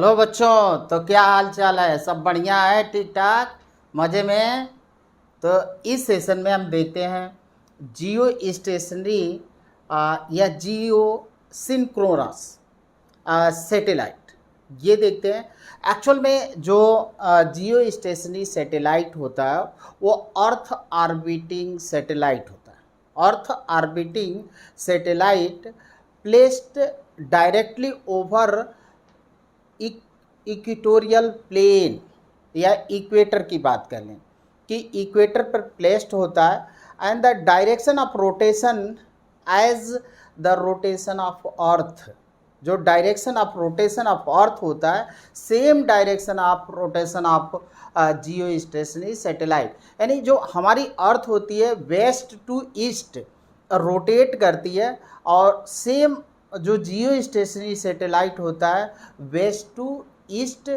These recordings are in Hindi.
हेलो बच्चों, तो क्या हाल चाल है? सब बढ़िया है? ठीक ठाक, मज़े में? तो इस सेशन में हम देखते हैं जियो स्टेशनरी या जियो सिंक्रोनस सैटेलाइट। ये देखते हैं। एक्चुअल में जो जियो स्टेशनरी सैटेलाइट होता है वो अर्थ ऑर्बिटिंग सैटेलाइट होता है। Earth orbiting satellite placed directly over equatorial plane या इक्वेटर की बात कर लें कि इक्वेटर पर प्लेस्ड होता है and the direction of rotation as the rotation of earth. जो direction of rotation of earth होता है same direction of rotation of geostationary satellite. यानी जो हमारी अर्थ होती है वेस्ट टू ईस्ट रोटेट करती है और सेम जो जियो स्टेशनरी सैटेलाइट होता है वेस्ट टू ईस्ट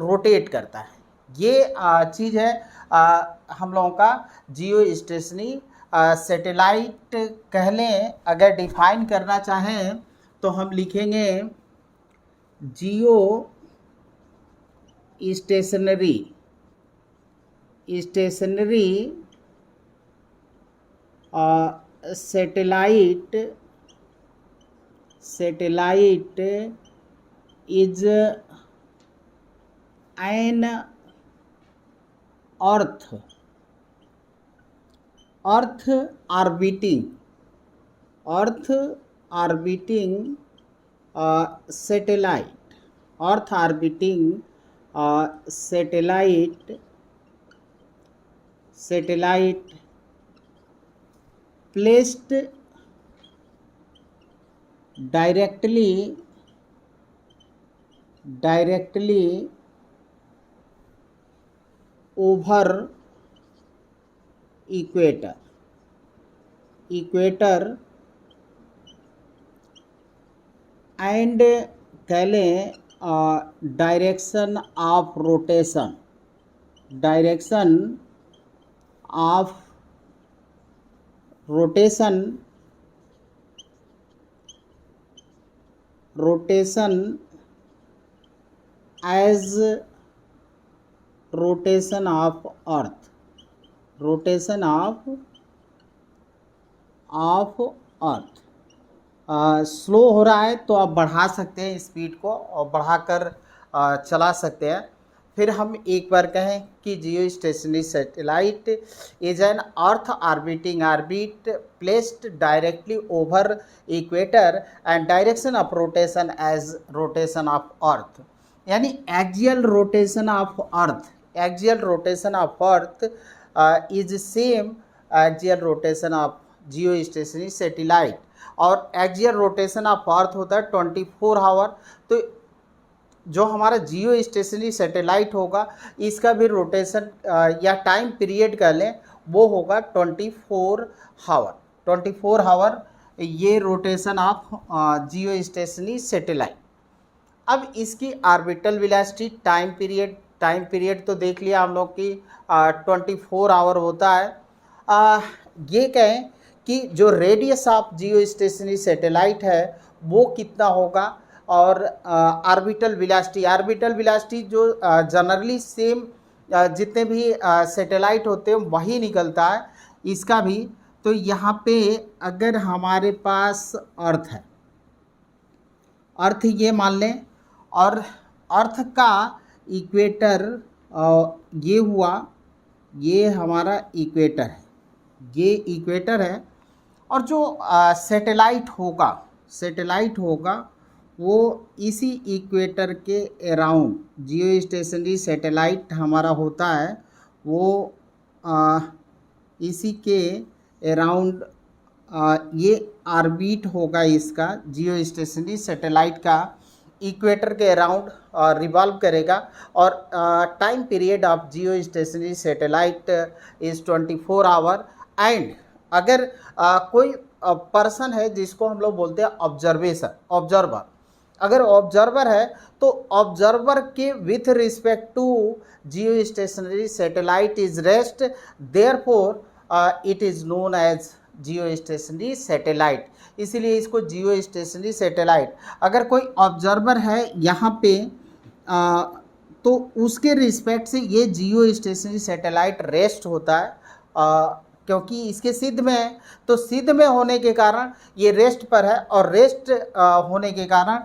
रोटेट करता है। ये चीज़ है हम लोगों का जियो स्टेशनरी सैटेलाइट कह लें। अगर डिफाइन करना चाहें तो हम लिखेंगे जियो stationery satellite is an earth orbiting satellite. Earth orbiting satellite placed directly over equator and कह लें direction of rotation as rotation of earth slow हो रहा है तो आप बढ़ा सकते हैं स्पीड को और बढ़ाकर चला सकते हैं। फिर हम एक बार कहें कि geostationary satellite is an earth orbit placed directly over equator and direction of rotation as rotation of earth. यानी axial rotation of earth is same axial rotation of geostationary satellite. और एक्सियल रोटेशन ऑफ अर्थ होता है 24 आवर। तो जो हमारा जियो स्टेशनरी सैटेलाइट होगा इसका भी रोटेशन या टाइम पीरियड कह लें वो होगा 24 आवर ये rotation of geostationary satellite. अब इसकी ऑर्बिटल वेलोसिटी टाइम पीरियड तो देख लिया हम लोग की 24 आवर होता है। ये कहें कि जो radius of geostationary satellite है वो कितना होगा और ऑर्बिटल वेलोसिटी जो जनरली सेम जितने भी सैटेलाइट होते हैं वही निकलता है इसका भी। तो यहाँ पे अगर हमारे पास अर्थ ये मान लें और अर्थ का इक्वेटर ये हुआ, ये हमारा इक्वेटर है और जो सैटेलाइट होगा वो इसी इक्वेटर के अराउंड जियो स्टेशनरी सैटेलाइट हमारा होता है वो इसी के अराउंड ये ऑर्बिट होगा इसका जियो स्टेशनरी सैटेलाइट का इक्वेटर के अराउंड रिवॉल्व करेगा। और time period of geostationary satellite is 24 hour. And अगर कोई पर्सन है जिसको हम लोग बोलते हैं ऑब्जर्वर, अगर ऑब्जर्वर है तो ऑब्जर्वर के with respect to geostationary satellite is rest, therefore it is known as geostationary satellite. इसीलिए इसको जियो स्टेशनरी सैटेलाइट। अगर कोई ऑब्जर्वर है यहाँ पे तो उसके रिस्पेक्ट से ये जियो स्टेशनरी सैटेलाइट रेस्ट होता है, क्योंकि इसके सिद्ध में है, तो सिद्ध में होने के कारण ये रेस्ट पर है, और रेस्ट होने के कारण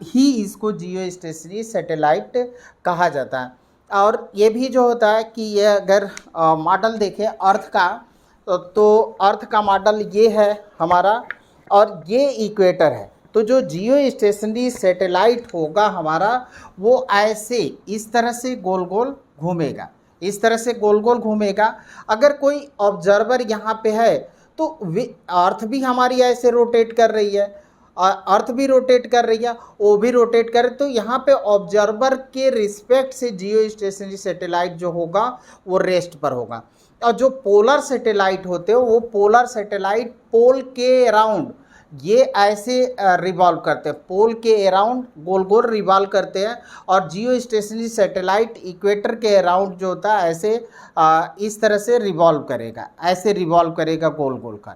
ही इसको जियो स्टेशनरी सैटेलाइट कहा जाता है। और ये भी जो होता है कि ये अगर मॉडल देखें अर्थ का, तो अर्थ का मॉडल ये है हमारा, और ये इक्वेटर है। तो जो जियो स्टेशनरी सैटेलाइट होगा हमारा, वो ऐसे इस तरह से गोल गोल घूमेगा, इस तरह से गोल गोल घूमेगा। अगर कोई ऑब्जर्वर यहाँ पे है तो अर्थ भी हमारी ऐसे रोटेट कर रही है, अर्थ भी रोटेट कर रही है, वो भी रोटेट कर रही है। तो यहाँ पे ऑब्जर्वर के रिस्पेक्ट से जियो स्टेशनरी सैटेलाइट जो होगा वो रेस्ट पर होगा। और जो पोलर सैटेलाइट होते हैं, वो पोलर सैटेलाइट पोल के अराउंड ये ऐसे रिवॉल्व करते हैं, पोल के अराउंड गोल गोल रिवॉल्व करते हैं। और जियो स्टेशनरी सैटेलाइट इक्वेटर के अराउंड जो होता है ऐसे इस तरह से रिवॉल्व करेगा, ऐसे रिवॉल्व करेगा गोल गोल कर।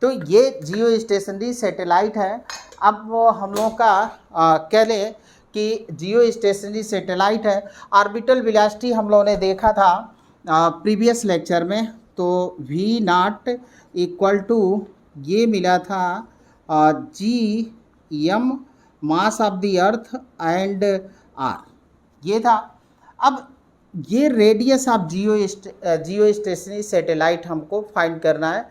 तो ये जियो स्टेशनरी सैटेलाइट है। अब वो हम लोग का कह लें कि जियो स्टेशनरी सैटेलाइट है। ऑर्बिटल वेलोसिटी हम लोगों ने देखा था प्रीवियस लेक्चर में, तो वी नॉट इक्वल टू ये मिला था G M mass of the earth and R, ये था। अब ये radius of geostationary satellite हमको फाइंड करना है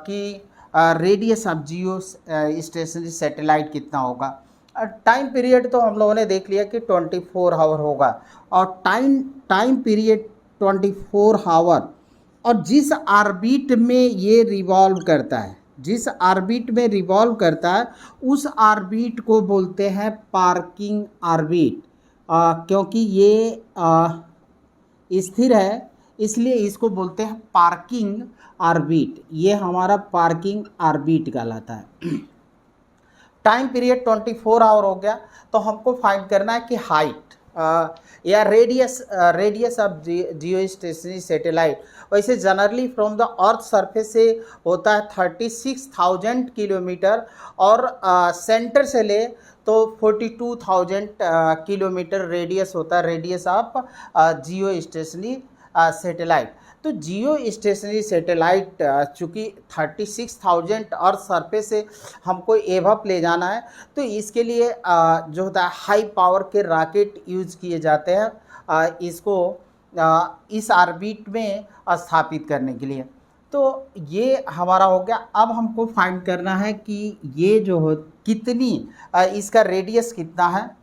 कि radius of geostationary satellite कितना होगा। टाइम पीरियड तो हम लोगों ने देख लिया कि 24 आवर होगा, और टाइम पीरियड 24 आवर, और जिस ऑर्बिट में ये रिवॉल्व करता है, जिस ऑर्बिट में रिवॉल्व करता है उस ऑर्बिट को बोलते हैं पार्किंग ऑर्बिट। क्योंकि ये स्थिर है इसलिए इसको बोलते हैं पार्किंग ऑर्बिट, ये हमारा पार्किंग ऑर्बिट कहलाता है। टाइम पीरियड 24 आवर हो गया, तो हमको फाइंड करना है कि हाइट या radius of geostationary satellite. वैसे generally from the earth surface से होता है 36,000 किलोमीटर, और सेंटर से ले तो 42,000 किलोमीटर रेडियस होता है, radius of geostationary satellite. तो जियो स्टेशनरी सैटेलाइट चूँकि 36,000 अर्थ सरफेस से हमको एवअप ले जाना है, तो इसके लिए जो होता है हाई पावर के रॉकेट यूज किए जाते हैं इसको इस ऑर्बिट में स्थापित करने के लिए। तो ये हमारा हो गया। अब हमको फाइंड करना है कि ये जो हो कितनी इसका रेडियस कितना है।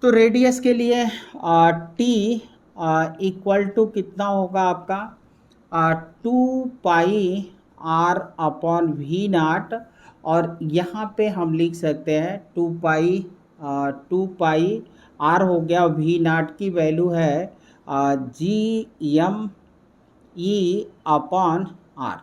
तो रेडियस के लिए टी इक्वल टू कितना होगा आपका 2 pi r upon V naught, और यहाँ पे हम लिख सकते हैं 2 पाई r हो गया, वी नाट की वैल्यू है G M E upon R.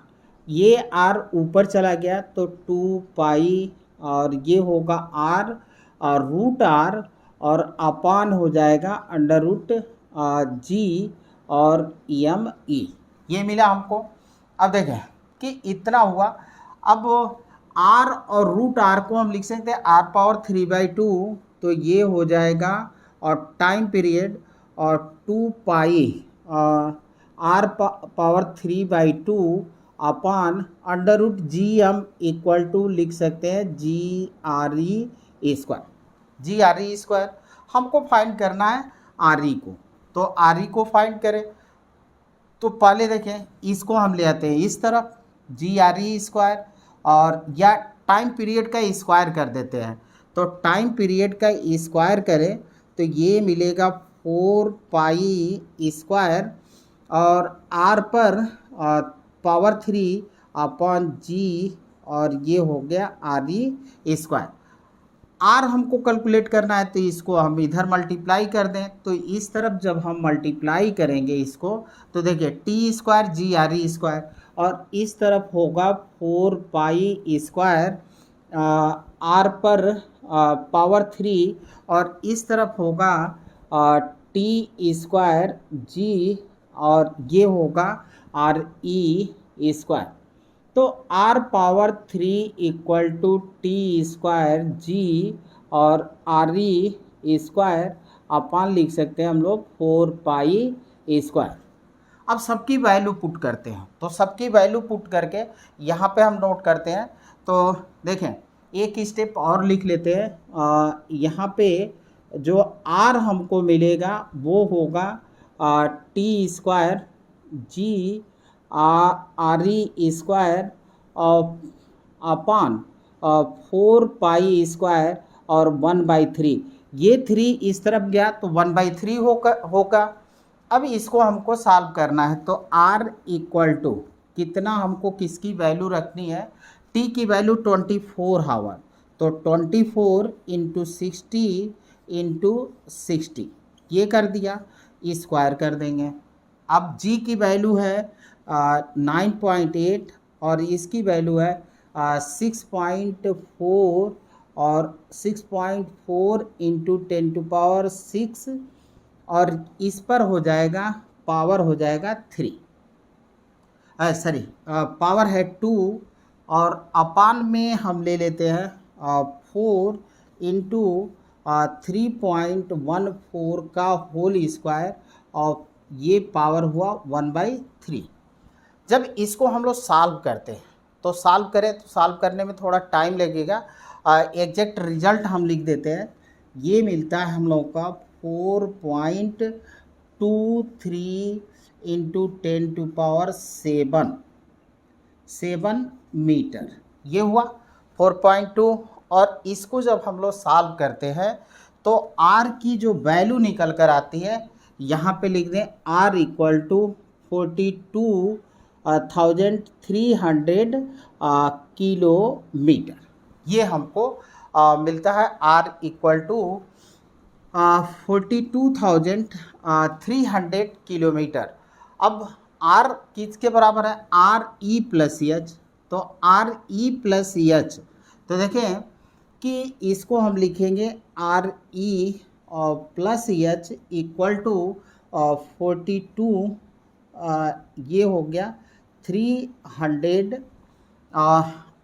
ये r ऊपर चला गया तो 2 पाई, और ये होगा r और रूट r, और अपॉन हो जाएगा अंडर रूट जी और एम ई, ये मिला हमको। अब देखें कि इतना हुआ। अब r और रूट r को हम लिख सकते हैं r पावर 3/2, तो ये हो जाएगा, और टाइम पीरियड और 2 pi r power 3/2 upon under root G M equal to लिख सकते हैं जी आर ई स्क्वायर। हमको फाइंड करना है आर ई को, तो आर ई को फाइंड करें। तो पहले देखें इसको हम ले आते हैं इस तरफ जी आर ई स्क्वायर, और या टाइम पीरियड का स्क्वायर कर देते हैं। तो टाइम पीरियड का स्क्वायर करें तो ये मिलेगा 4 पाई स्क्वायर, और आर पर पावर 3 अपॉन जी, और ये हो गया आर ई स्क्वायर। आर हमको कैलकुलेट करना है, तो इसको हम इधर मल्टीप्लाई कर दें। तो इस तरफ जब हम मल्टीप्लाई करेंगे इसको, तो देखिए T square g R E square, और इस तरफ होगा 4 पाई स्क्वायर आर पर पावर 3, और इस तरफ होगा टी स्क्वायर जी, और ये होगा आर ई स्क्वायर। तो r power 3 equal to T square g और आर ई स्क्वायर, अपान लिख सकते हैं हम लोग 4 पाई स्क्वायर। अब सबकी वैल्यू पुट करते हैं, तो सबकी वैल्यू पुट करके यहाँ पे हम नोट करते हैं। तो देखें एक स्टेप और लिख लेते हैं। यहाँ पे जो आर हमको मिलेगा वो होगा T square g R E square upon 4 pi square और 1/3। ये 3 इस तरफ गया तो 1/3 होगा। अब इसको हमको सॉल्व करना है, तो r इक्वल टू कितना हमको किसकी वैल्यू रखनी है, t की वैल्यू 24 हावर, तो 24 इंटू 60 इंटू 60 ये कर दिया, स्क्वायर कर देंगे। अब g की वैल्यू है 9.8 और इसकी वैल्यू है 6.4 और 6.4 इंटू 10⁶ और इस पर हो जाएगा पावर हो जाएगा 3, पावर है 2 और अपान में हम ले लेते हैं 4 इंटू 3.14 का होल स्क्वायर और ये पावर हुआ 1/3। जब इसको हम लोग सॉल्व करते हैं तो सॉल्व करने में थोड़ा टाइम लगेगा। एग्जैक्ट रिजल्ट हम लिख देते हैं। ये मिलता है हम लोग का 4.23 इंटू 10⁷ मीटर, ये हुआ 4.2। और इसको जब हम लोग सॉल्व करते हैं तो r की जो वैल्यू निकल कर आती है, यहाँ पे लिख दें r इक्वल टू 42,300 किलोमीटर। ये हमको मिलता है r इक्वल टू 42,300 किलोमीटर। अब r किसके बराबर है, r e प्लस एच, तो r e प्लस एच, तो देखें कि इसको हम लिखेंगे r e plus H equal to 42, ये हो गया 300।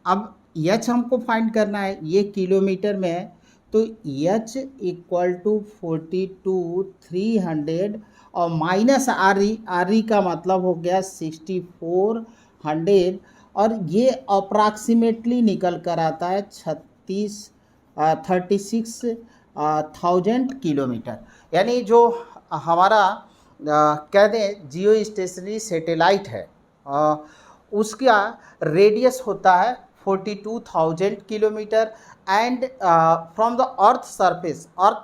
अब एच हमको फाइंड करना है, ये किलोमीटर में है, तो एच इक्वल टू 42,300 और माइनस आर ई का मतलब हो गया 6,400 और ये अप्रॉक्सीमेटली निकल कर आता है 36,000 किलोमीटर। यानी जो हमारा कह दें जियो स्टेशनरी सैटेलाइट है, उसका रेडियस होता है 42,000 kilometre and from the earth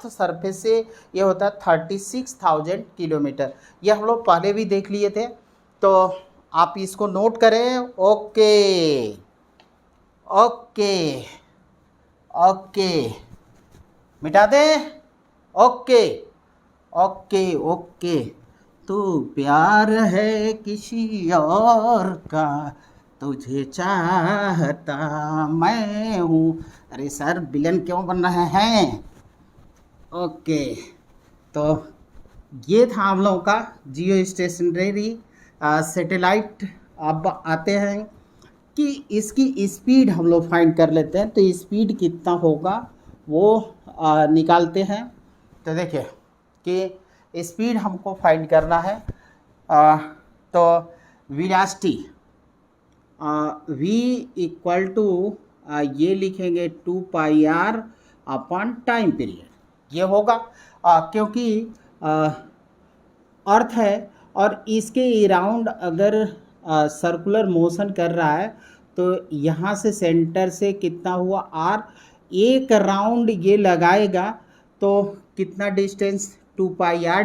surface से ये होता है 36,000 किलोमीटर। ये हम लोग पहले भी देख लिए थे, तो आप इसको नोट करें। ओके ओके ओके, मिटा दें। ओके ओके ओके, तू प्यार है किसी और का, तुझे चाहता मैं हूँ। अरे सर विलन क्यों बन रहे हैं। ओके, तो ये था हम लोगों का जियो स्टेशनरी सैटेलाइट। अब आते हैं कि इसकी स्पीड हम लोग फाइंड कर लेते हैं, तो स्पीड कितना होगा वो निकालते हैं। तो देखिए कि स्पीड हमको फाइंड करना है, तो वेलोसिटी v इक्वल टू ये लिखेंगे 2 pi r upon time period, ये होगा क्योंकि अर्थ है और इसके अराउंड अगर सर्कुलर मोशन कर रहा है, तो यहाँ से सेंटर से कितना हुआ r, एक राउंड ये लगाएगा तो कितना distance 2 pi r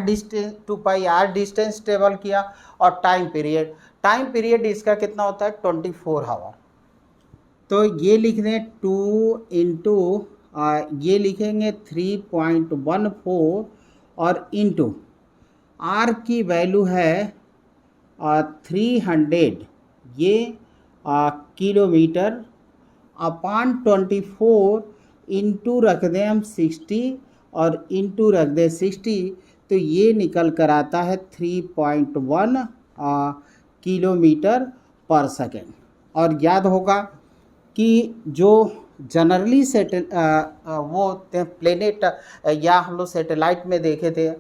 distance travel किया। और टाइम पीरियड इसका कितना होता है 24 आवर। तो ये लिख दें 2 इंटू ये लिखेंगे 3.14 और इंटू r की वैल्यू है 300, ये किलोमीटर अपॉन 24 इंटू रख दें हम 60 और इंटू रख दें 60, तो ये निकल कर आता है 3.1 किलोमीटर पर सेकेंड। और याद होगा कि जो जनरली वो प्लेनेट या हम लोग सैटेलाइट में देखे थे,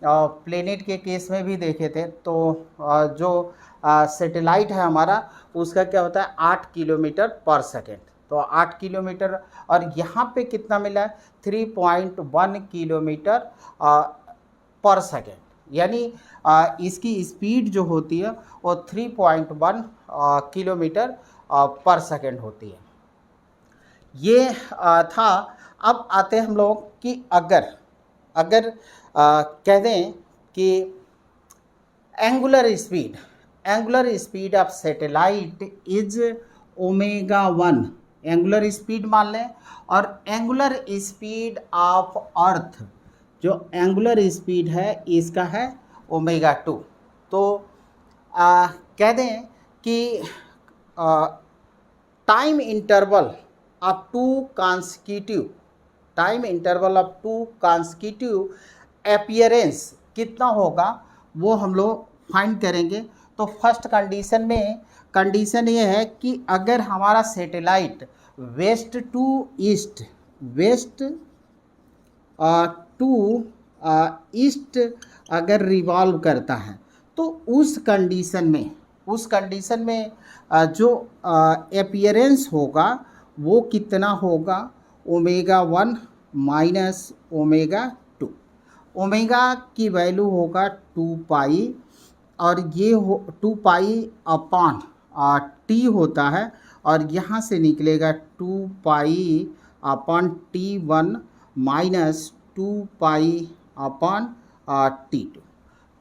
प्लेनेट के केस में भी देखे थे। तो जो सैटेलाइट है हमारा उसका क्या होता है 8 किलोमीटर पर सेकेंड। तो 8 किलोमीटर, और यहाँ पे कितना मिला है 3.1 किलोमीटर पर सेकेंड, यानी इसकी स्पीड जो होती है वो 3.1 किलोमीटर पर सेकेंड होती है। ये था। अब आते हैं हम लोग कि अगर कह दें कि angular speed of satellite is omega 1, angular speed मान लें, और एंगुलर स्पीड ऑफ अर्थ, जो एंगुलर स्पीड है इसका है ओमेगा 2। तो कह दें कि time interval of to consecutive appearance कितना होगा वो हम लोग फाइंड करेंगे। तो फर्स्ट कंडीशन ये है कि अगर हमारा सैटेलाइट वेस्ट टू ईस्ट अगर रिवॉल्व करता है तो उस कंडीशन में जो अपीयरेंस होगा वो कितना होगा ओमेगा 1 माइनस ओमेगा 2। ओमेगा की वैल्यू होगा 2 पाई, और ये 2 पाई अपॉन टी होता है, और यहाँ से निकलेगा 2 pi upon T1 minus 2 pi upon T2।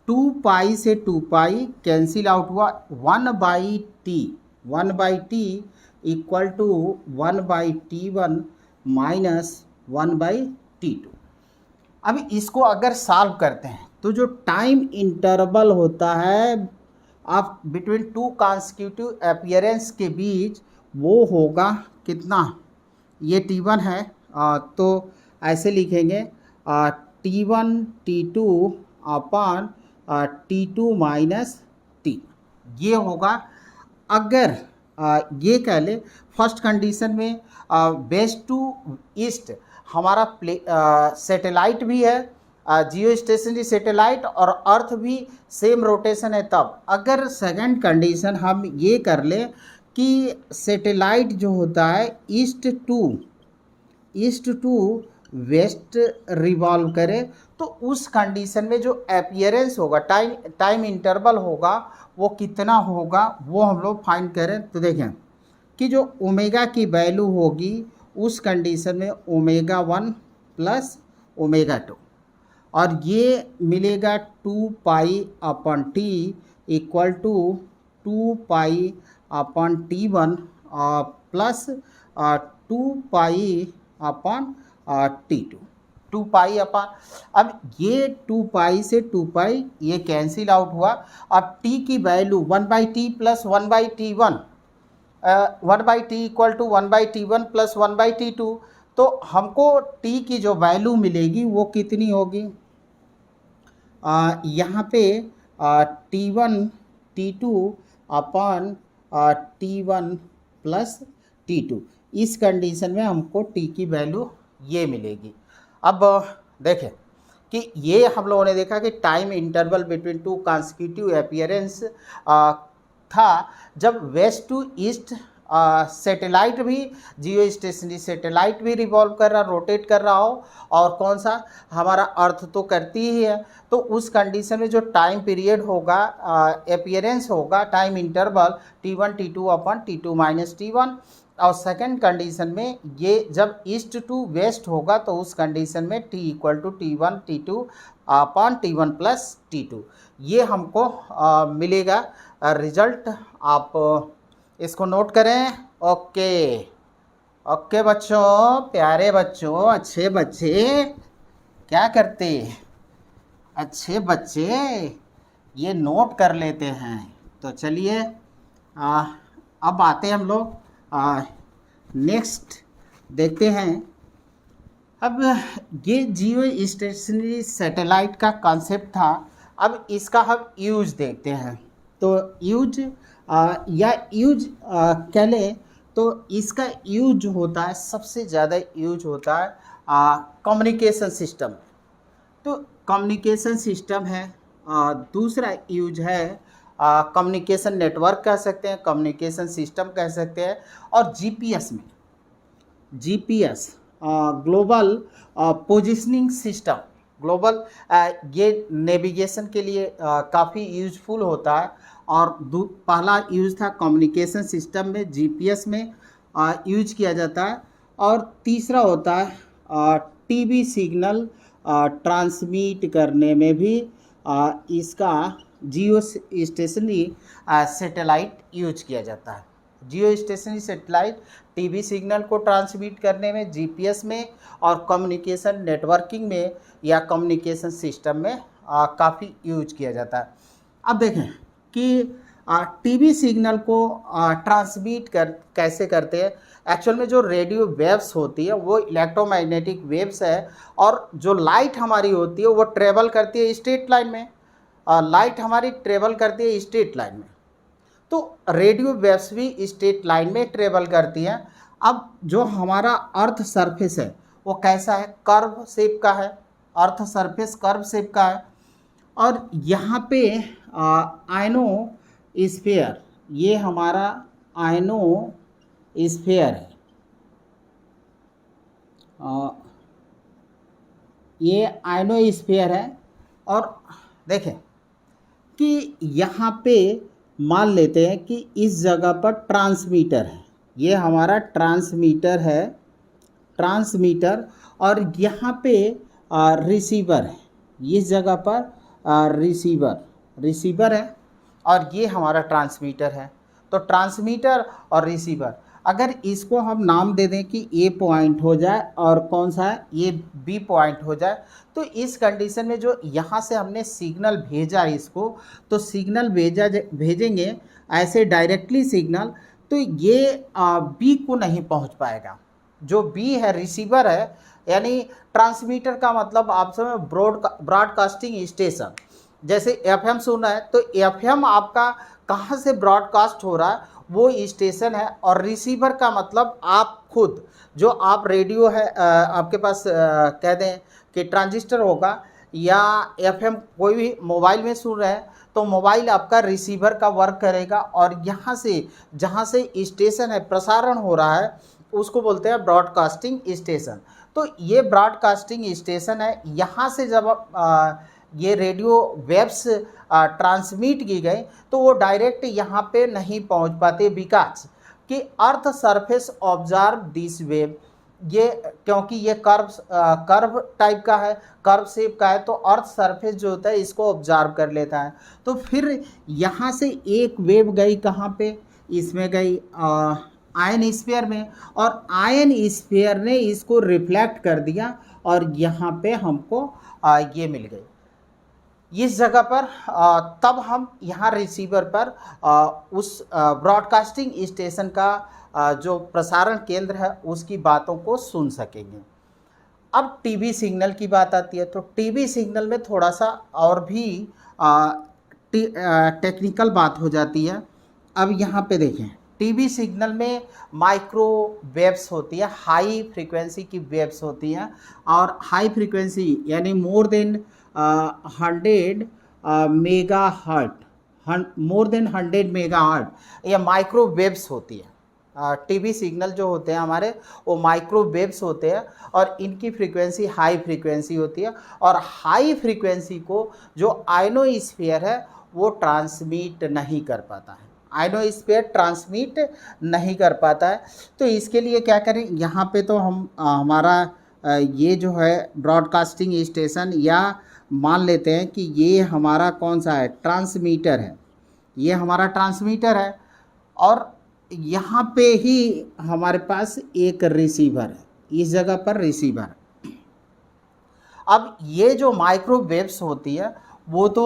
2 pi से 2 पाई कैंसिल आउट हुआ, 1 by T equal to 1 by T1 minus 1 by T2। अब इसको अगर सॉल्व करते हैं तो जो टाइम इंटरवल होता है आप बिटवीन टू कॉन्सिक्यूटिव अपीयरेंस के बीच वो होगा कितना, ये T1 है, तो ऐसे लिखेंगे T1 T2 upon T2 minus T, ये होगा। अगर ये कह ले फर्स्ट कंडीशन में वेस्ट टू ईस्ट हमारा सैटेलाइट भी है, जियो स्टेशनरी सैटेलाइट, और अर्थ भी सेम रोटेशन है। तब अगर सेकंड कंडीशन हम ये कर ले कि सैटेलाइट जो होता है ईस्ट टू वेस्ट रिवॉल्व करे, तो उस कंडीशन में जो अपीयरेंस होगा टाइम इंटरवल होगा वो कितना होगा वो हम लोग फाइंड करें। तो देखें कि जो ओमेगा की वैल्यू होगी उस कंडीशन में ओमेगा 1 प्लस ओमेगा 2, और ये मिलेगा 2 pi upon T equal to 2 pi upon T1 plus 2 pi upon T2, 2 pi upon, अब ये 2 पाई से 2 पाई ये कैंसिल आउट हुआ। अब t की value 1 by T plus 1 by T1, 1 by T equal to 1 by T1 plus 1 by T2। तो हमको t की जो वैल्यू मिलेगी वो कितनी होगी, यहाँ पे T1 T2 upon T1 plus T2, इस कंडीशन में हमको t की वैल्यू ये मिलेगी। अब देखें कि ये हम लोगों ने देखा कि time interval between two consecutive appearance था जब वेस्ट टू ईस्ट सैटेलाइट भी, जियो स्टेशनरी सैटेलाइट भी रिवॉल्व कर रहा, रोटेट कर रहा हो, और कौन सा हमारा अर्थ तो करती ही है। तो उस कंडीशन में जो टाइम पीरियड होगा, अपीयरेंस होगा, time interval T1 T2 upon T2 minus T1। और सेकंड कंडीशन में ये जब ईस्ट टू वेस्ट होगा तो उस कंडीशन में T equal to T1 T2 upon T1 plus T2, ये हमको मिलेगा रिजल्ट। आप इसको नोट करें। ओके बच्चों, प्यारे बच्चों, अच्छे बच्चे क्या करते, अच्छे बच्चे ये नोट कर लेते हैं। तो चलिए अब आते हैं हम लोग नेक्स्ट देखते हैं। अब ये जियो स्टेशनरी सैटेलाइट का कॉन्सेप्ट था, अब इसका हम यूज देखते हैं। तो यूज कह लें तो इसका यूज होता है, सबसे ज़्यादा यूज होता है कम्युनिकेशन सिस्टम। तो कम्युनिकेशन सिस्टम है। दूसरा यूज है कम्युनिकेशन नेटवर्क कह सकते हैं, कम्युनिकेशन सिस्टम कह सकते हैं। और जीपीएस में, GPS global positioning system, global ये नेविगेशन के लिए काफ़ी यूजफुल होता है। और पहला यूज था कम्युनिकेशन सिस्टम में, जीपीएस में यूज किया जाता है। और तीसरा होता है टीवी सिग्नल ट्रांसमिट करने में भी इसका जियो स्टेशनरी सैटेलाइट यूज किया जाता है। Geostationary satellite TV signal को ट्रांसमिट करने में, जीपीएस में और कम्युनिकेशन नेटवर्किंग में या कम्युनिकेशन सिस्टम में काफ़ी यूज किया जाता है। अब देखें कि टीवी सिग्नल को ट्रांसमिट कैसे करते हैं। एक्चुअल में जो रेडियो वेव्स होती है वो इलेक्ट्रोमैग्नेटिक वेव्स है, और जो लाइट हमारी होती है वो ट्रेवल करती है स्ट्रेट लाइन में। लाइट हमारी ट्रेवल करती है स्ट्रेट लाइन में, तो रेडियो वेव्स भी स्ट्रेट लाइन में ट्रेवल करती हैं। अब जो हमारा अर्थ सरफेस है वो कैसा है, कर्व शेप का है। अर्थ सरफेस कर्व शेप का है। और यहाँ पे आयनो स्फीयर, ये हमारा आयनो स्फीयर है। ये आयनो स्फीयर है। और देखें कि यहाँ पे मान लेते हैं कि इस जगह पर ट्रांसमीटर है, ये हमारा ट्रांसमीटर है, ट्रांसमीटर। और यहाँ पे रिसीवर है, इस जगह पर रिसीवर है, और ये हमारा ट्रांसमीटर है। तो ट्रांसमीटर और रिसीवर, अगर इसको हम नाम दे दें कि ए पॉइंट हो जाए और कौन सा है, ये बी पॉइंट हो जाए, तो इस कंडीशन में जो यहाँ से हमने सिग्नल भेजा इसको, तो सिग्नल भेजेंगे ऐसे डायरेक्टली सिग्नल, तो ये बी को नहीं पहुँच पाएगा। जो बी है रिसीवर है, यानी ट्रांसमीटर का मतलब आप समझ ब्रॉडकास्टिंग स्टेशन। जैसे एफएम सुना है तो एफएम आपका कहाँ से ब्रॉडकास्ट हो रहा है वो स्टेशन है। और रिसीवर का मतलब आप खुद, जो आप रेडियो है आपके पास कह दें कि ट्रांजिस्टर होगा, या एफएम कोई भी मोबाइल में सुन रहे हैं तो मोबाइल आपका रिसीवर का वर्क करेगा। और यहाँ से जहाँ से स्टेशन है प्रसारण हो रहा है उसको बोलते हैं ब्रॉडकास्टिंग स्टेशन। तो ये ब्रॉडकास्टिंग स्टेशन है। यहाँ से जब ये रेडियो वेव्स ट्रांसमिट की गई तो वो डायरेक्ट यहाँ पे नहीं पहुँच पाते, बिकॉज कि earth surface observe this wave. ये क्योंकि ये कर्व टाइप का है, कर्व शेप का है, तो अर्थ सरफेस जो होता है इसको ऑब्जर्व कर लेता है। तो फिर यहाँ से एक वेव गई कहाँ पे, इसमें गई आयन स्फीयर में, और आयन स्फीयर ने इसको रिफ्लेक्ट कर दिया और यहाँ पे हमको ये मिल गई इस जगह पर। तब हम यहाँ रिसीवर पर उस ब्रॉडकास्टिंग स्टेशन का जो प्रसारण केंद्र है उसकी बातों को सुन सकेंगे। अब टीवी सिग्नल की बात आती है, तो टीवी सिग्नल में थोड़ा सा और भी टेक्निकल बात हो जाती है। अब यहाँ पे देखें, टीवी सिग्नल में माइक्रो वेव्स होती है, हाई फ्रीक्वेंसी की वेव्स होती हैं। और हाई फ्रीक्वेंसी यानी more than 100 megahertz, more than 100 megahertz, ये माइक्रो वेव्स होती है। टीवी सिग्नल जो होते हैं हमारे वो माइक्रो वेव्स होते हैं, और इनकी फ्रीक्वेंसी हाई फ्रीक्वेंसी होती है। और हाई फ्रीक्वेंसी को जो आयनोस्फीयर है वो ट्रांसमिट नहीं कर पाता है, आयनोस्फीयर ट्रांसमिट नहीं कर पाता है। तो इसके लिए क्या करें, यहाँ पे तो हम हमारा ये जो है ब्रॉडकास्टिंग स्टेशन, या मान लेते हैं कि ये हमारा कौन सा है, ट्रांसमीटर है, ये हमारा ट्रांसमीटर है। और यहाँ पे ही हमारे पास एक रिसीवर है, इस जगह पर रिसीवर। अब ये जो माइक्रो वेव्स होती है वो तो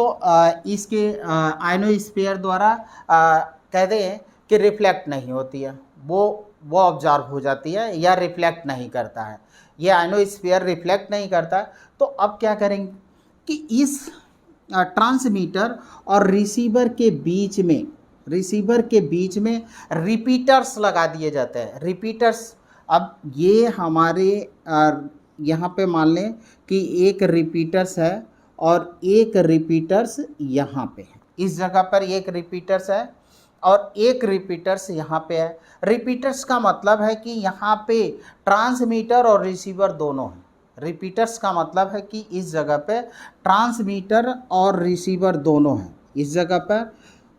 इसके आयनोस्फीयर द्वारा कहते हैं कि रिफ्लेक्ट नहीं होती है, वो ऑब्जर्व हो जाती है या रिफ्लेक्ट नहीं करता है, ये आयनोस्फीयर रिफ्लेक्ट नहीं करता है। तो अब क्या करेंगे कि इस ट्रांसमीटर और रिसीवर के बीच में रिसीवर के बीच में रिपीटर्स लगा दिए जाते हैं। रिपीटर्स, अब ये हमारे यहाँ पे मान लें कि एक रिपीटर्स है और एक रिपीटर्स यहाँ पे है, इस जगह पर एक रिपीटर्स है और एक रिपीटर्स यहाँ पे है। रिपीटर्स का मतलब है कि यहाँ पे ट्रांसमीटर और रिसीवर दोनों हैं। रिपीटर्स का मतलब है कि इस जगह पे ट्रांसमीटर और रिसीवर दोनों हैं इस जगह पर।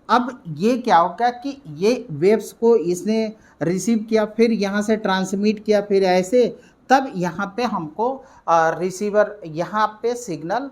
अब ये क्या होगा कि ये वेव्स को इसने रिसीव किया, फिर यहाँ से ट्रांसमिट किया, फिर ऐसे, तब यहाँ पे हमको रिसीवर यहाँ पे सिग्नल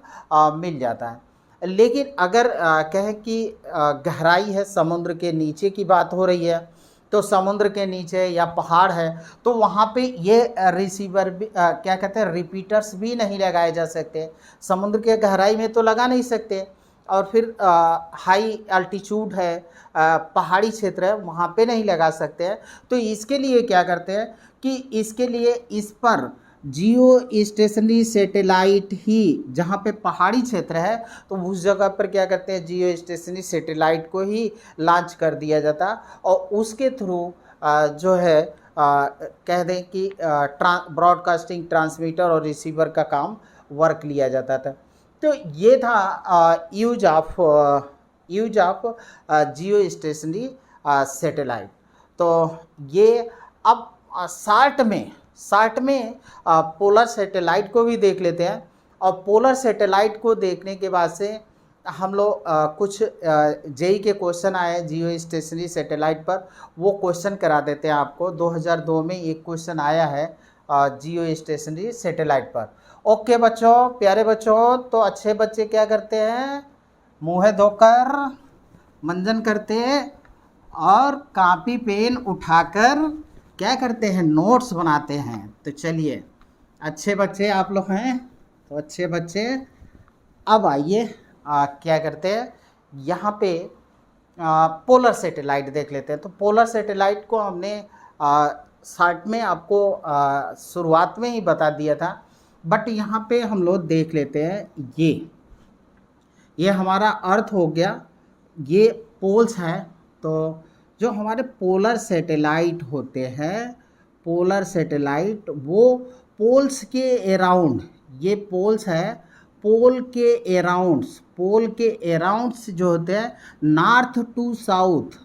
मिल जाता है। लेकिन अगर कहें कि गहराई है, समुद्र के नीचे की बात हो रही है, तो समुद्र के नीचे या पहाड़ है तो वहाँ पे ये रिसीवर भी क्या कहते हैं, रिपीटर्स भी नहीं लगाए जा सकते। समुद्र के गहराई में तो लगा नहीं सकते, और फिर हाई अल्टीट्यूड है, पहाड़ी क्षेत्र है, वहाँ पे नहीं लगा सकते हैं। तो इसके लिए क्या करते हैं कि इसके लिए इस पर जियो स्टेशनरी सैटेलाइट ही, जहाँ पे पहाड़ी क्षेत्र है तो उस जगह पर क्या करते हैं, जियो स्टेशनरी सैटेलाइट को ही लॉन्च कर दिया जाता और उसके थ्रू जो है कह दें कि ब्रॉडकास्टिंग, ट्रांसमीटर और रिसीवर का काम वर्क लिया जाता था। तो ये था use of geostationary satellite. तो ये अब शार्ट में पोलर सैटेलाइट को भी देख लेते हैं। और पोलर सैटेलाइट को देखने के बाद से हम लोग कुछ जेई के क्वेश्चन आए हैं जियो स्टेशनरी सैटेलाइट पर, वो क्वेश्चन करा देते हैं आपको। 2002 में एक क्वेश्चन आया है जियो स्टेशनरी सैटेलाइट पर। ओके बच्चों, प्यारे बच्चों, तो अच्छे बच्चे क्या करते हैं, मुँह धोकर मंजन करते हैं और कापी पेन उठाकर क्या करते हैं, नोट्स बनाते हैं। तो चलिए, अच्छे बच्चे आप लोग हैं, तो अच्छे बच्चे अब आइए क्या करते हैं, यहाँ पे पोलर सैटेलाइट देख लेते हैं। तो पोलर सैटेलाइट को हमने शार्ट में आपको शुरुआत में ही बता दिया था, बट यहाँ पे हम लोग देख लेते हैं। ये हमारा अर्थ हो गया, ये पोल्स हैं। तो जो हमारे पोलर सैटेलाइट होते हैं, पोलर सैटेलाइट वो पोल्स के अराउंड, ये पोल्स है, पोल के अराउंड्स जो होते हैं, नॉर्थ टू साउथ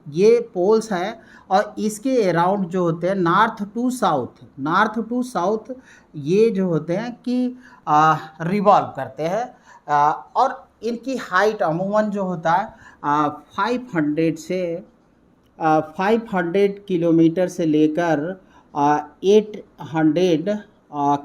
ये पोल्स हैं। और इसके अराउंड जो होते हैं नॉर्थ टू साउथ ये जो होते हैं कि रिवॉल्व करते हैं। और इनकी हाइट अमूमन जो होता है 500 किलोमीटर से लेकर 800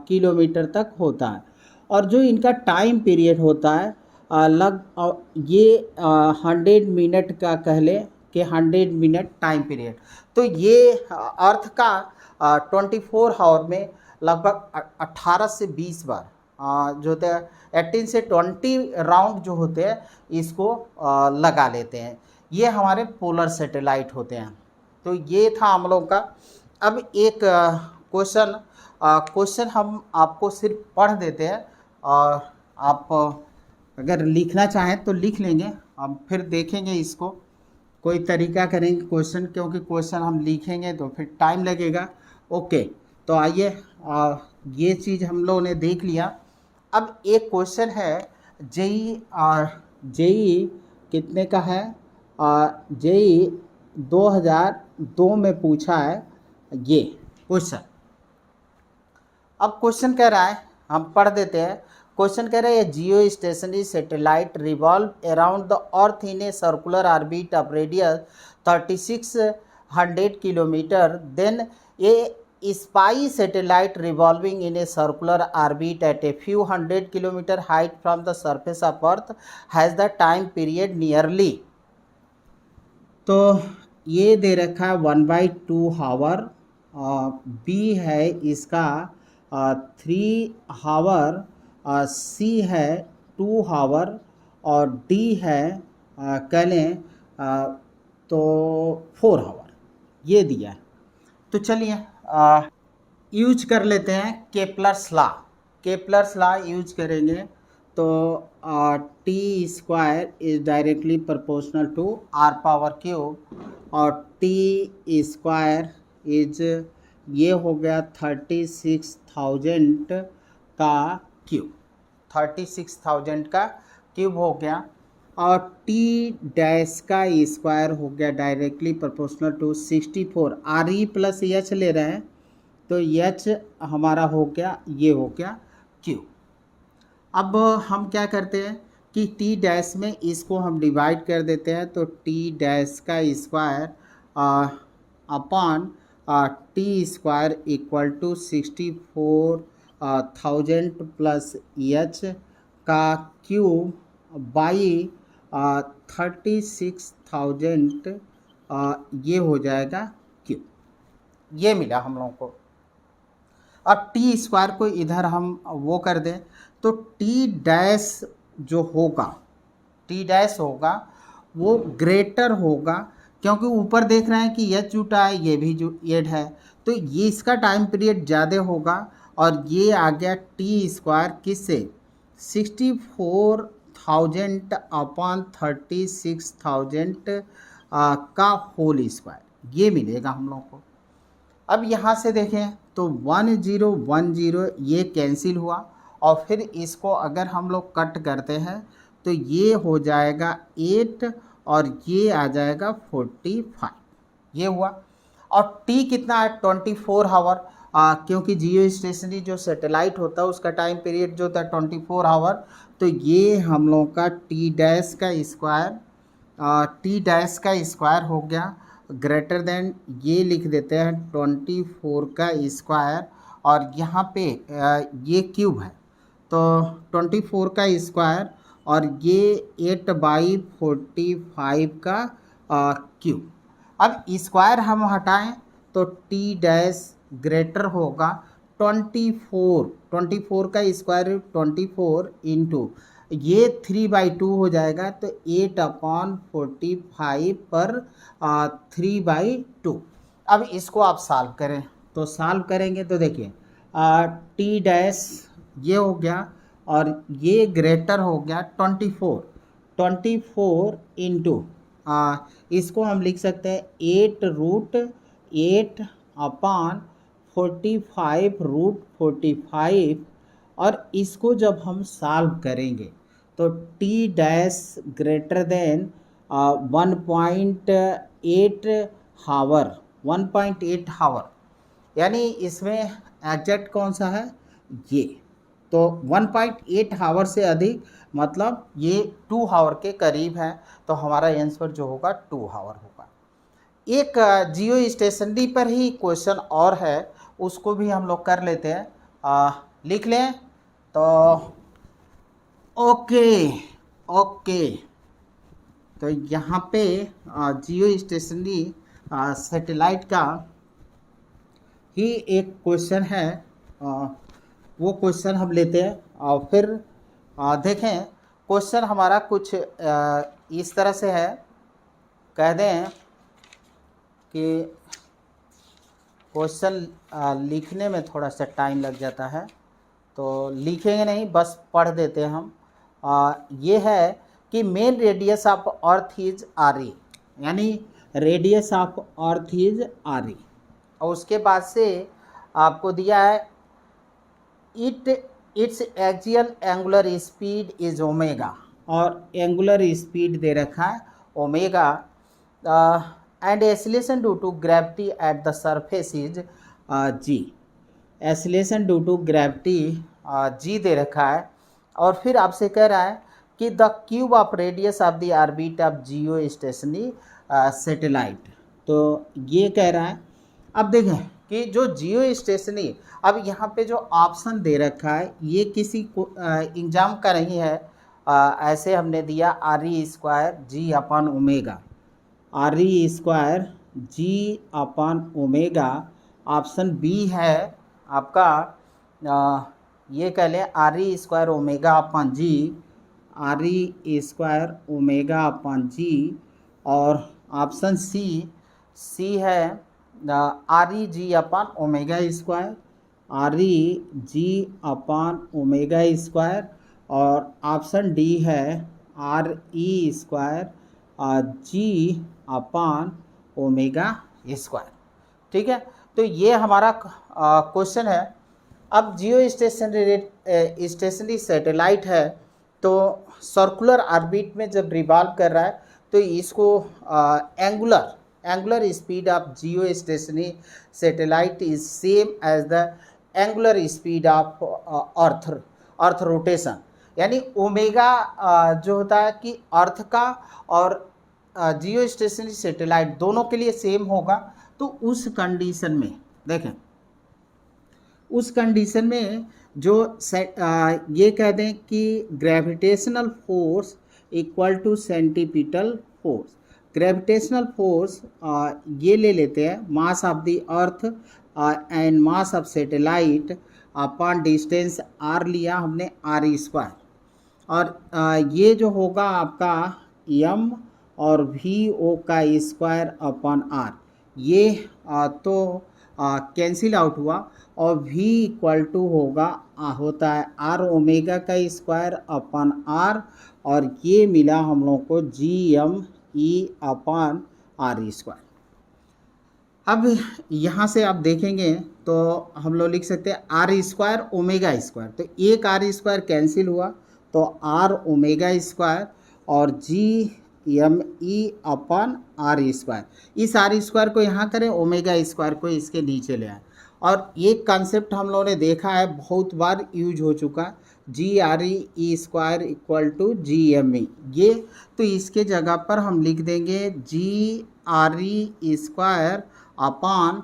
किलोमीटर तक होता है। और जो इनका टाइम पीरियड होता है ये 100 मिनट का कह ले कि 100 मिनट टाइम पीरियड। तो ये अर्थ का 24 आवर में लगभग 18 से 20 बार जो होते हैं 18 से 20 राउंड जो होते हैं इसको लगा लेते हैं। ये हमारे पोलर सैटेलाइट होते हैं। तो ये था हम लोग का। अब एक क्वेश्चन हम आपको सिर्फ पढ़ देते हैं, और आप अगर लिखना चाहें तो लिख लेंगे, हम फिर देखेंगे इसको, कोई तरीका करेंगे क्वेश्चन, क्योंकि क्वेश्चन हम लिखेंगे तो फिर टाइम लगेगा। ओके, तो आइए ये चीज़ हम लोगों ने देख लिया। अब एक क्वेश्चन है जेई कितने का है, जेई 2002 में पूछा है ये क्वेश्चन। अब क्वेश्चन कह रहा है, हम पढ़ देते हैं। क्वेश्चन कह रहा है geostationary satellite revolve around the earth in a circular orbit of radius 3600 kilometre, then a spy satellite revolving in a circular orbit at a few hundred kilometer height from the surface of earth has the time period nearly। तो ये दे रखा है 1/2 आवर, बी है इसका 3 आवर, सी है 2 आवर और डी है कह लें तो 4 आवर, ये दिया है। तो चलिए यूज कर लेते हैं केपलर्स लॉ यूज करेंगे। तो T square is directly proportional to R power cube और टी स्क्वायर इज ये हो गया 36,000 का क्यूब, 36,000 का क्यूब हो गया। और टी डैश का स्क्वायर हो गया directly proportional to 64, R E plus H ले रहे हैं तो एच हमारा हो गया, ये हो गया क्यू। अब हम क्या करते हैं कि टी डैश में इसको हम डिवाइड कर देते हैं, तो टी डैश का square upon T square equal to 64,000 plus H का क्यूब बाई 36,000 ये हो जाएगा क्यूब, ये मिला हम लोगों को। अब टी स्क्वायर को इधर हम वो कर दें तो टी डैश जो होगा, टी डैश होगा वो ग्रेटर होगा, क्योंकि ऊपर देख रहे हैं कि एच जुटा है, ये भी जो एड है, तो ये इसका टाइम पीरियड ज़्यादा होगा। और ये आ गया टी स्क्वायर किससे, 64,000 अपॉन 36,000 का होल स्क्वायर, ये मिलेगा हम लोग को। अब यहाँ से देखें तो 1010 ये कैंसिल हुआ, और फिर इसको अगर हम लोग कट करते हैं तो ये हो जाएगा 8 और ये आ जाएगा 45, ये हुआ। और टी कितना है, 24 आवर, क्योंकि जियो स्टेशनरी जो सैटेलाइट होता है उसका टाइम पीरियड जो होता है 24 आवर, तो ये हम लोग का टी डैश का स्क्वायर हो गया ग्रेटर देन, ये लिख देते हैं 24 का स्क्वायर, और यहाँ पे ये क्यूब है तो 24 का स्क्वायर और ये 8/45 का क्यूब। अब स्क्वायर हम हटाएं तो टी डैश ग्रेटर होगा 24 का स्क्वायर 24 इंटू ये 3/2 हो जाएगा, तो 8/45 पर 3/2। अब इसको आप सॉल्व करें, तो सॉल्व करेंगे तो देखिए टी डैश ये हो गया और ये ग्रेटर हो गया 24 इंटू इसको हम लिख सकते हैं 8√8/45 और इसको जब हम सॉल्व करेंगे तो टी डैश ग्रेटर देन 1.8 हावर, यानी इसमें एग्जैक्ट कौन सा है ये, तो 1.8 हावर से अधिक, मतलब ये 2 हावर के करीब है, तो हमारा आंसर जो होगा 2 हावर होगा। एक जियो स्टेशनरी पर ही क्वेश्चन और है, उसको भी हम लोग कर लेते हैं, लिख लें तो ओके। तो यहाँ पे जियो स्टेशनरी सैटेलाइट का ही एक क्वेश्चन है, वो क्वेश्चन हम लेते हैं और फिर देखें। क्वेश्चन हमारा कुछ इस तरह से है, कह दें कि क्वेश्चन लिखने में थोड़ा सा टाइम लग जाता है, तो लिखेंगे नहीं, बस पढ़ देते हैं हम। ये है कि mean radius of earth is R E, यानी radius of earth is R E, और उसके बाद से आपको दिया है its axial angular speed is omega, और एंगुलर स्पीड दे रखा है omega, and acceleration due to gravity at the surface is g, acceleration due to gravity g दे रखा है। और फिर आपसे कह रहा है कि the cube of radius of the orbit of geostationary satellite, तो ये कह रहा है। अब देखें कि जो जियो स्टेशनरी, अब यहाँ पे जो ऑप्शन दे रखा है ये किसी को एग्जाम का नहीं है, ऐसे हमने दिया R E square g upon omega, R E square g upon omega. Option B है आपका ये कह लें R E square omega upon g, R E square omega upon g. और ऑप्शन सी है R E g upon omega square, R E g upon omega square. और ऑप्शन डी है R E square g upon omega square. ठीक है, तो ये हमारा क्वेश्चन है। अब जियो स्टेशनरी सैटेलाइट है तो सर्कुलर ऑर्बिट में जब रिवॉल्व कर रहा है तो इसको angular speed of geostationary satellite is same as the angular speed of earth rotation. यानी ओमेगा जो होता है कि अर्थ का और जियो स्टेशनरी सैटेलाइट दोनों के लिए सेम होगा। तो उस कंडीशन में देखें, उस कंडीशन में जो ये कह दें कि gravitational force equal to centripetal force. Gravitational force ये ले लेते हैं mass of the earth and mass of satellite upon distance R लिया हमने आर स्क्वायर, और ये जो होगा आपका एम और वी ओ का स्क्वायर अपॉन आर, ये तो कैंसिल आउट हुआ और v इक्वल टू होता है आर ओमेगा का स्क्वायर अपन आर, और ये मिला हम लोग को G M E upon R square. अब यहाँ से आप देखेंगे तो हम लोग लिख सकते हैं आर स्क्वायर ओमेगा स्क्वायर, तो एक आर स्क्वायर कैंसिल हुआ तो आर ओमेगा स्क्वायर और G M E upon R square. इस आर स्क्वायर को यहाँ करें, ओमेगा स्क्वायर को इसके नीचे ले आए। और एक कंसेप्ट हम लोगों ने देखा है, बहुत बार यूज हो चुका, g R E square equal to G M E. ये तो इसके जगह पर हम लिख देंगे g R E square upon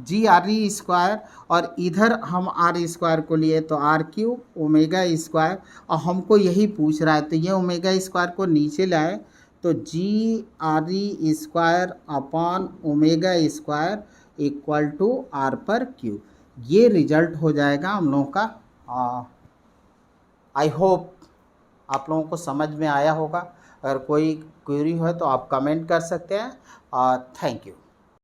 g R E square, और इधर हम आर स्क्वायर को लिए तो आर क्यूब ओमेगा स्क्वायर, और हमको यही पूछ रहा है तो ये ओमेगा स्क्वायर को नीचे लाए तो g R E square upon omega square equal to R पर क्यूब। ये रिजल्ट हो जाएगा हम लोगों का। आई होप आप लोगों को समझ में आया होगा। अगर कोई क्वेरी हो तो आप कमेंट कर सकते हैं। Thank you.